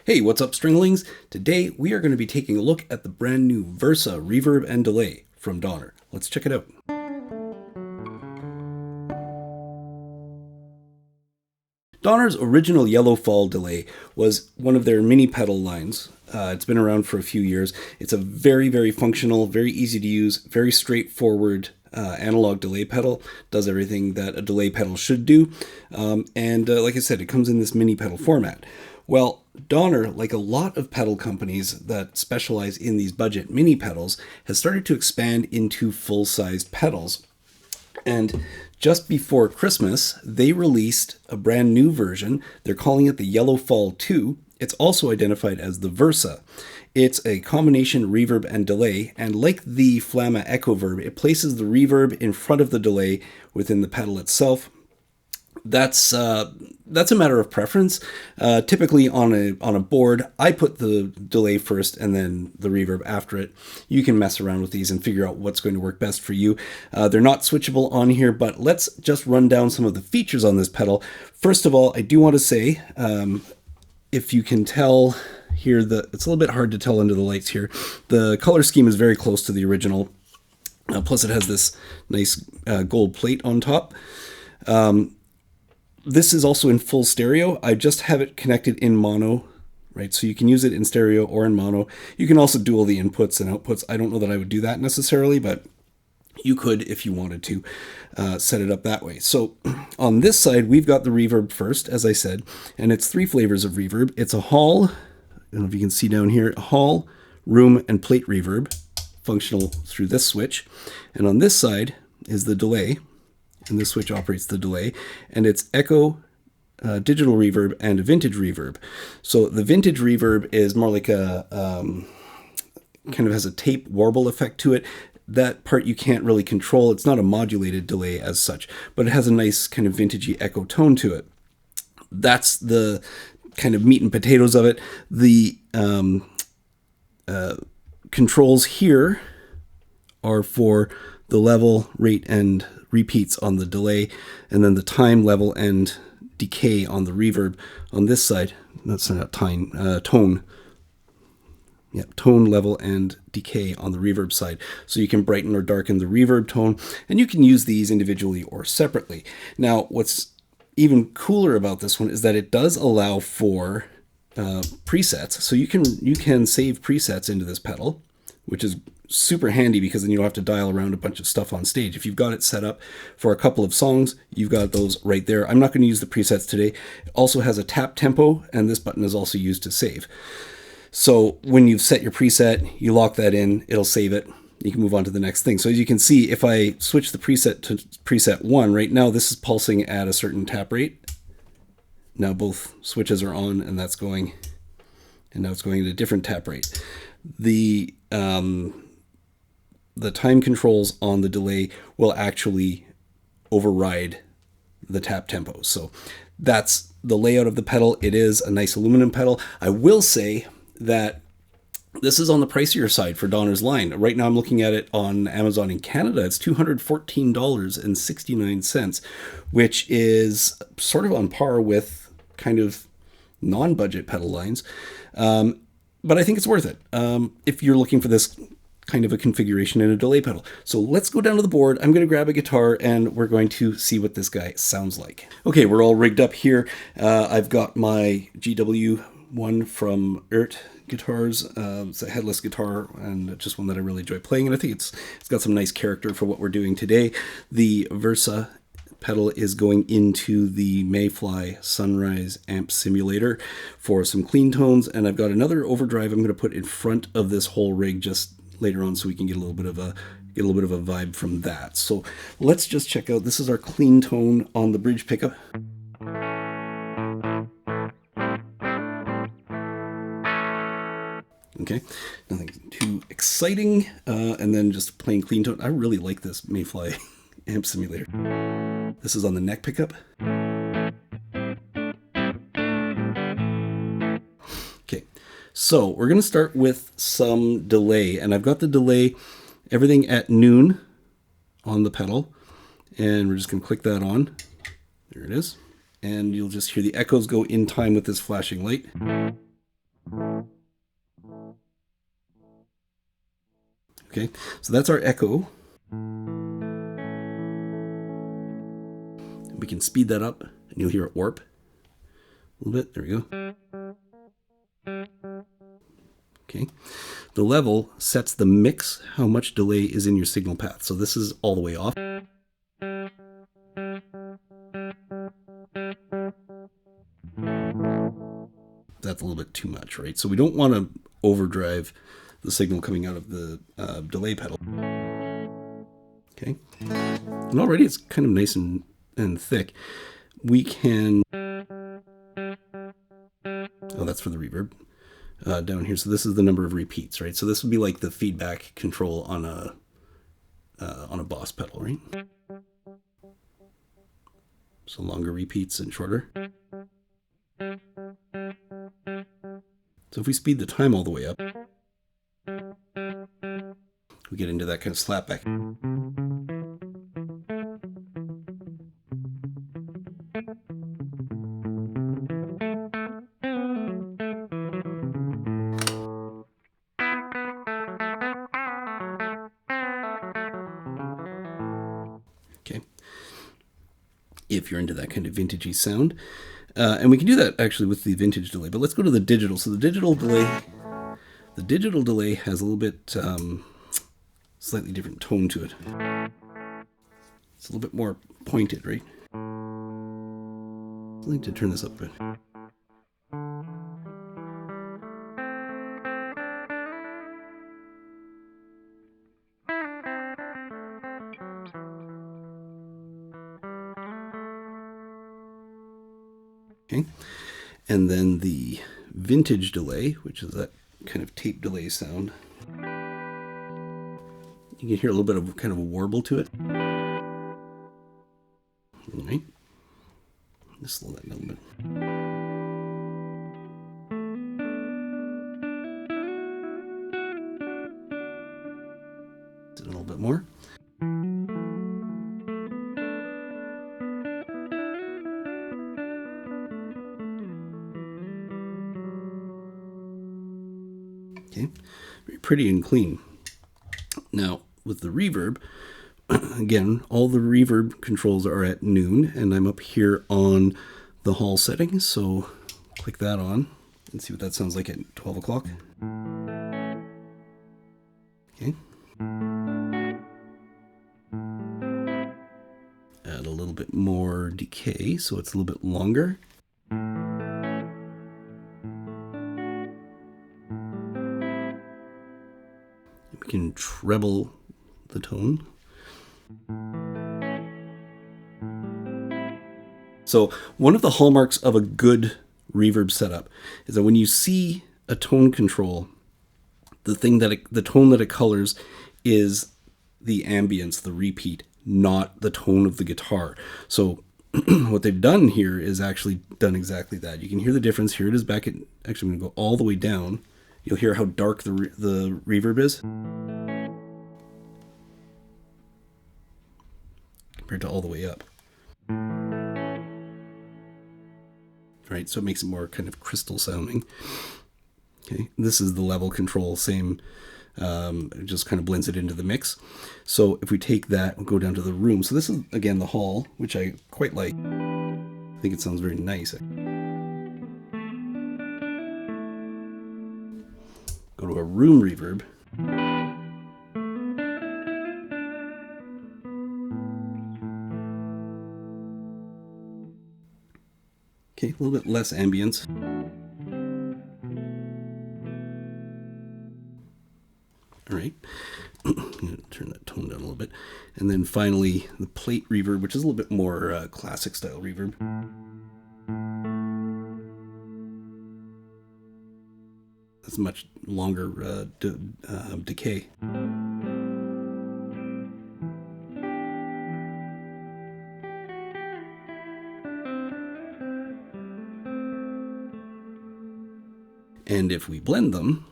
Hey, what's up, stringlings? Today we are going to be taking a look at the brand new Versa reverb and delay from Donner. Let's check it out. Donner's original yellow fall delay was one of their mini pedal lines. It's been around for a few years. It's a very, very functional, very easy to use, very straightforward analog delay pedal. Does everything that a delay pedal should do. And like I said, it comes in this mini pedal format. Well, Donner, like a lot of pedal companies that specialize in these budget mini pedals, has started to expand into full-sized pedals. And just before Christmas, they released a brand new version. They're calling it the Yellow Fall 2. It's also identified as the Versa. It's a combination reverb and delay, and like the Flamma Echo Verb, it places the reverb in front of the delay within the pedal itself. That's a matter of preference. Typically on a board, I put the delay first and then the reverb after it. You can mess around with these and figure out what's going to work best for you. They're not switchable on here, but let's just run down some of the features on this pedal. First of all, I do want to say, if you can tell here, it's a little bit hard to tell under the lights here. The color scheme is very close to the original. Plus it has this nice gold plate on top. This is also in full stereo. I just have it connected in mono, right? So you can use it in stereo or in mono. You can also dual the inputs and outputs. I don't know that I would do that necessarily, but you could if you wanted to set it up that way. So on this side, we've got the reverb first, as I said, and it's 3 flavors of reverb. It's a hall, I don't know if you can see down here, hall, room, and plate reverb, functional through this switch. And on this side is the delay. And this switch operates the delay, and it's echo, digital reverb, and a vintage reverb. So the vintage reverb is more like a kind of has a tape warble effect to it. That part you can't really control. It's not a modulated delay as such, but it has a nice kind of vintagey echo tone to it. That's the kind of meat and potatoes of it. The controls here are for the level, rate, and repeats on the delay, and then the time, level, and decay on the reverb on this side. That's not time, tone. Yeah, tone, level, and decay on the reverb side. So you can brighten or darken the reverb tone, and you can use these individually or separately. Now, what's even cooler about this one is that it does allow for presets. So you can save presets into this pedal, which is super handy because then you don't have to dial around a bunch of stuff on stage. If you've got it set up for a couple of songs, you've got those right there. I'm not going to use the presets today. It also has a tap tempo, and this button is also used to save. So when you've set your preset, you lock that in, it'll save it. You can move on to the next thing. So as you can see, if I switch the preset to preset 1, right now this is pulsing at a certain tap rate. Now both switches are on, and that's going, and now it's going at a different tap rate. The time controls on the delay will actually override the tap tempo. So that's the layout of the pedal. It is a nice aluminum pedal. I will say that this is on the pricier side for Donner's line. Right now I'm looking at it on Amazon in Canada. It's $214.69, which is sort of on par with kind of non-budget pedal lines. But I think it's worth it if you're looking for this kind of a configuration in a delay pedal. So let's go down to the board. I'm going to grab a guitar and we're going to see what this guy sounds like. Okay, we're all rigged up here. I've got my GW1 from Guitars. It's a headless guitar and just one that I really enjoy playing. And I think it's got some nice character for what we're doing today. The Versa pedal is going into the Mayfly Sunrise amp simulator for some clean tones, and I've got another overdrive I'm going to put in front of this whole rig just later on so we can get a little bit of a vibe from that. So let's just check out, this is our clean tone on the bridge pickup. Okay, nothing too exciting, and then just plain clean tone. I really like this Mayfly amp simulator. This is on the neck pickup. Okay, so we're going to start with some delay, and I've got the delay, everything at noon on the pedal, and we're just going to click that on. There it is. And you'll just hear the echoes go in time with this flashing light. Okay, so that's our echo. We can speed that up and you'll hear it warp a little bit. There we go. Okay, the level sets the mix, how much delay is in your signal path. So this is all the way off. That's a little bit too much, right? So we don't want to overdrive the signal coming out of the delay pedal. Okay, and already it's kind of nice and thick. We can, oh, that's for the reverb down here. So this is the number of repeats, right? So this would be like the feedback control on a Boss pedal, right? So longer repeats and shorter. So if we speed the time all the way up, we get into that kind of slapback. Okay. If you're into that kind of vintagey sound. And we can do that actually with the vintage delay, but let's go to the digital. So the digital delay has a little bit slightly different tone to it. It's a little bit more pointed, right? I need to turn this up a bit. Okay, and then the vintage delay, which is that kind of tape delay sound. You can hear a little bit of kind of a warble to it. All right, just slow that down a bit. A little bit more. Okay, very pretty and clean. Now, with the reverb, again, all the reverb controls are at noon, and I'm up here on the hall settings, so click that on and see what that sounds like at 12 o'clock. Okay. Add a little bit more decay, so it's a little bit longer. We can treble the tone. So one of the hallmarks of a good reverb setup is that when you see a tone control, the tone that it colors is the ambience, the repeat, not the tone of the guitar. So what they've done here is actually done exactly that. You can hear the difference. Here it is back at, actually I'm going to go all the way down. You'll hear how dark the reverb is compared to all the way up. Right, so it makes it more kind of crystal sounding. Okay, this is the level control, same, it just kind of blends it into the mix. So if we take that, we'll go down to the room. So this is, again, the hall, which I quite like. I think it sounds very nice. Go to a room reverb. Okay, a little bit less ambience. All right, I'm going to turn that tone down a little bit. And then finally, the plate reverb, which is a little bit more classic style reverb. That's much longer decay. And if we blend them,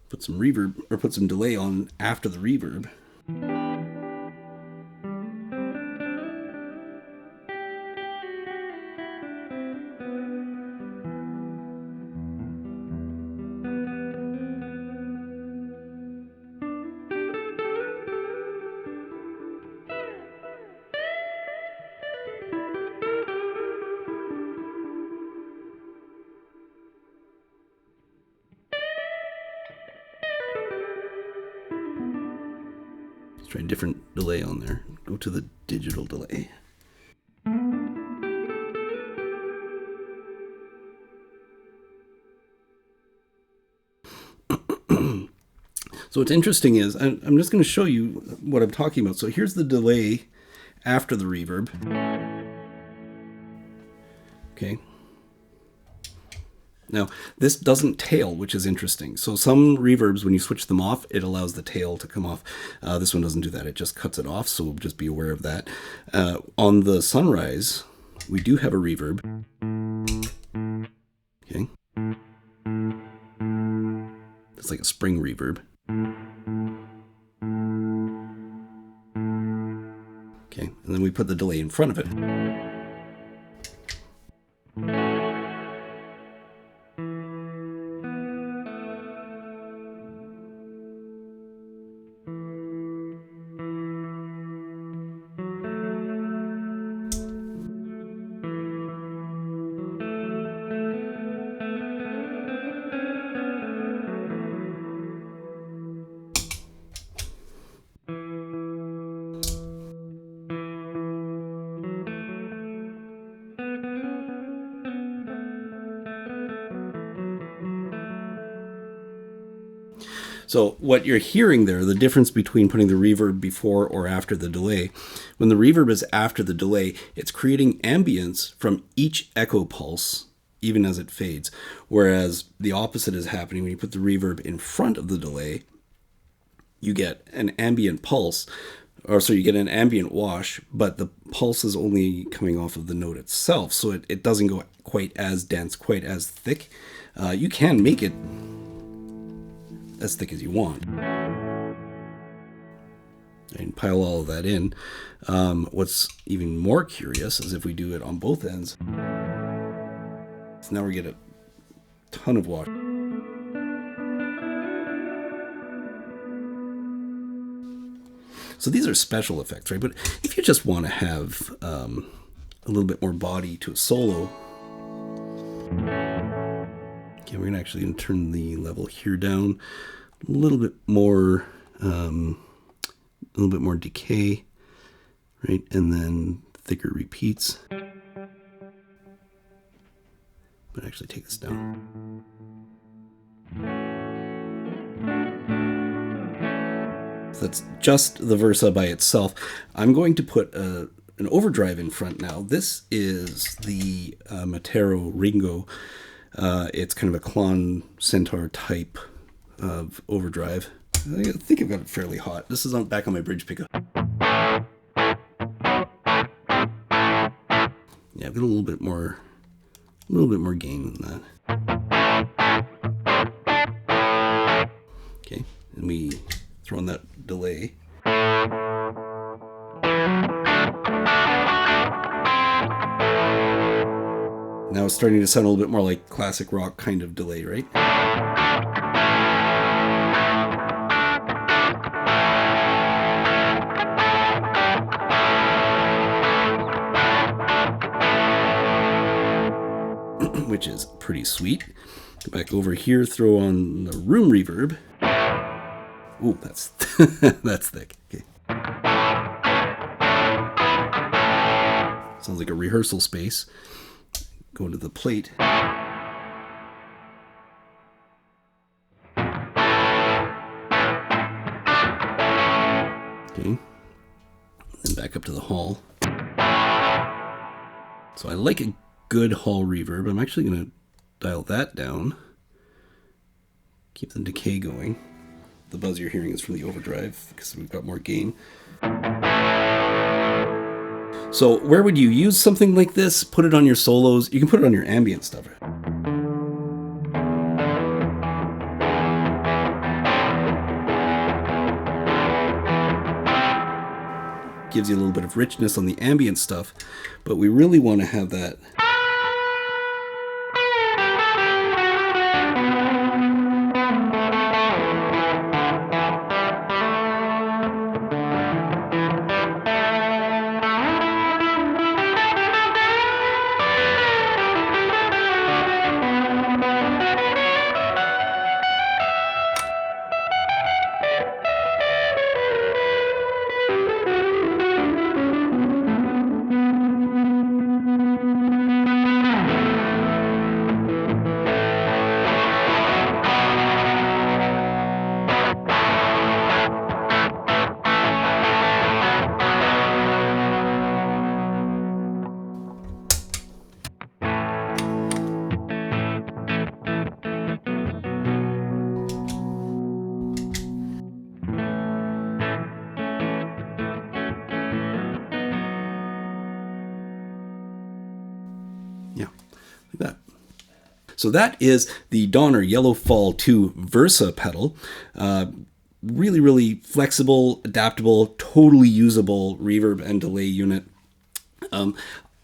put some reverb or put some delay on after the reverb, Let's try a different delay on there. Go to the digital delay. So what's interesting is, I'm just going to show you what I'm talking about. So here's the delay after the reverb. Okay. Now, this doesn't tail, which is interesting. So some reverbs, when you switch them off, it allows the tail to come off. This one doesn't do that. It just cuts it off, so just be aware of that. On the Sunrise, we do have a reverb. Okay. It's like a spring reverb. Okay, and then we put the delay in front of it. So what you're hearing there, the difference between putting the reverb before or after the delay, when the reverb is after the delay, it's creating ambience from each echo pulse, even as it fades. Whereas the opposite is happening when you put the reverb in front of the delay, you get an ambient pulse, or so you get an ambient wash, but the pulse is only coming off of the note itself, so it doesn't go quite as dense, quite as thick. You can make it as thick as you want and pile all of that in. What's even more curious is if we do it on both ends. So now we get a ton of wash. So these are special effects, right? But if you just want to have a little bit more body to a solo, okay, we're gonna actually turn the level here down a little bit more decay, right? And then thicker repeats. But actually take this down. So that's just the Versa by itself. I'm going to put an overdrive in front now. This is the Matero Ringo. It's kind of a Klon Centaur type of overdrive. I think I've got it fairly hot. This is back on my bridge pickup. Yeah, I've got a little bit more gain than that. Okay, and we throw in that delay. Now it's starting to sound a little bit more like classic rock kind of delay, right? Which is pretty sweet. Go back over here, throw on the room reverb. Ooh, that's that's thick. Okay. Sounds like a rehearsal space. Go to the plate. Okay. Then back up to the hall. So I like a good hall reverb. I'm actually going to dial that down. Keep the decay going. The buzz you're hearing is from the overdrive because we've got more gain. So where would you use something like this? Put it on your solos. You can put it on your ambient stuff. Gives you a little bit of richness on the ambient stuff, but we really want to have that So that is the Donner Yellow Fall 2 Versa pedal. Really, really flexible, adaptable, totally usable reverb and delay unit.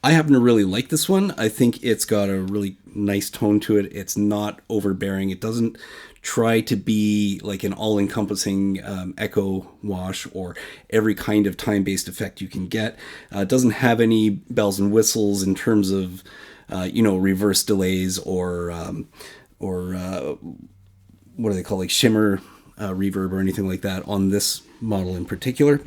I happen to really like this one. I think it's got a really nice tone to it. It's not overbearing. It doesn't try to be like an all-encompassing echo wash or every kind of time-based effect you can get. It doesn't have any bells and whistles in terms of, reverse delays or what do they call, like shimmer reverb or anything like that on this model in particular.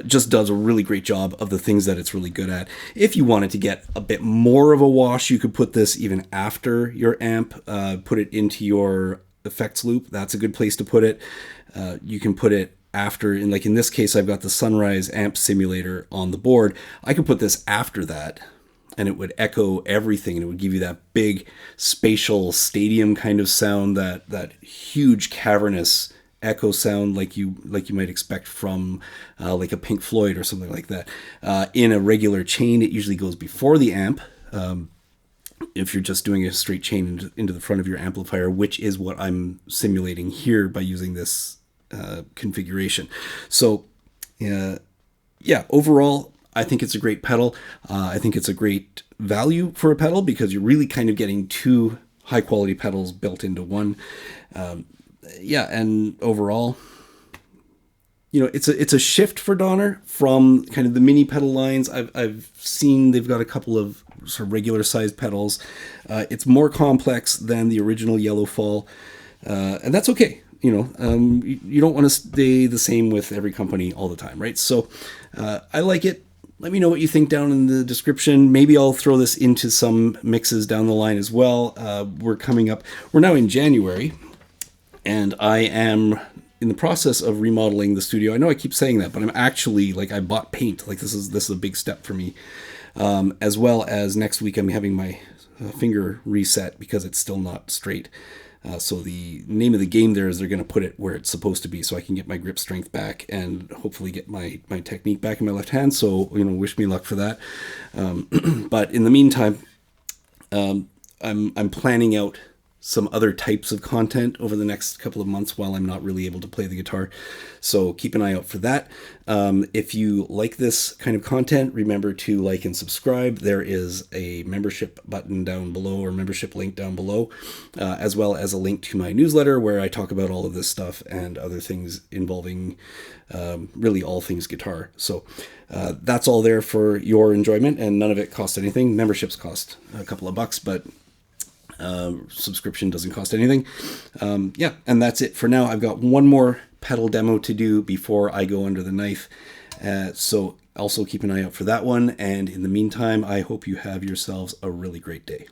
Just does a really great job of the things that it's really good at. If you wanted to get a bit more of a wash, you could put this even after your amp, put it into your effects loop. That's a good place to put it. You can put it after, in this case, I've got the Sunrise amp simulator on the board. I could put this after that, and it would echo everything, and it would give you that big spatial stadium kind of sound, that huge cavernous echo sound like you might expect from like a Pink Floyd or something like that. In a regular chain, it usually goes before the amp. If you're just doing a straight chain into the front of your amplifier, which is what I'm simulating here by using this configuration. So overall, I think it's a great pedal. I think it's a great value for a pedal because you're really kind of getting two high quality pedals built into one. And overall, it's a shift for Donner from kind of the mini pedal lines. I've seen they've got a couple of sort of regular sized pedals. It's more complex than the original Yellow Fall, and that's okay. You don't want to stay the same with every company all the time, right? So I like it. Let me know what you think down in the description. Maybe I'll throw this into some mixes down the line as well. We're now in January. And I am in the process of remodeling the studio. I know I keep saying that, but I'm actually, I bought paint. This is a big step for me. As well as next week, I'm having my finger reset because it's still not straight. So the name of the game there is they're going to put it where it's supposed to be so I can get my grip strength back and hopefully get my technique back in my left hand. So, wish me luck for that. But in the meantime, I'm planning out some other types of content over the next couple of months while I'm not really able to play the guitar. So keep an eye out for that. If you like this kind of content, remember to like and subscribe. There is a membership button down below or membership link down below, as well as a link to my newsletter where I talk about all of this stuff and other things involving really all things guitar. So that's all there for your enjoyment, and none of it costs anything. Memberships cost a couple of bucks, but subscription doesn't cost anything. And that's it for now. I've got one more pedal demo to do before I go under the knife. So also keep an eye out for that one. And in the meantime, I hope you have yourselves a really great day.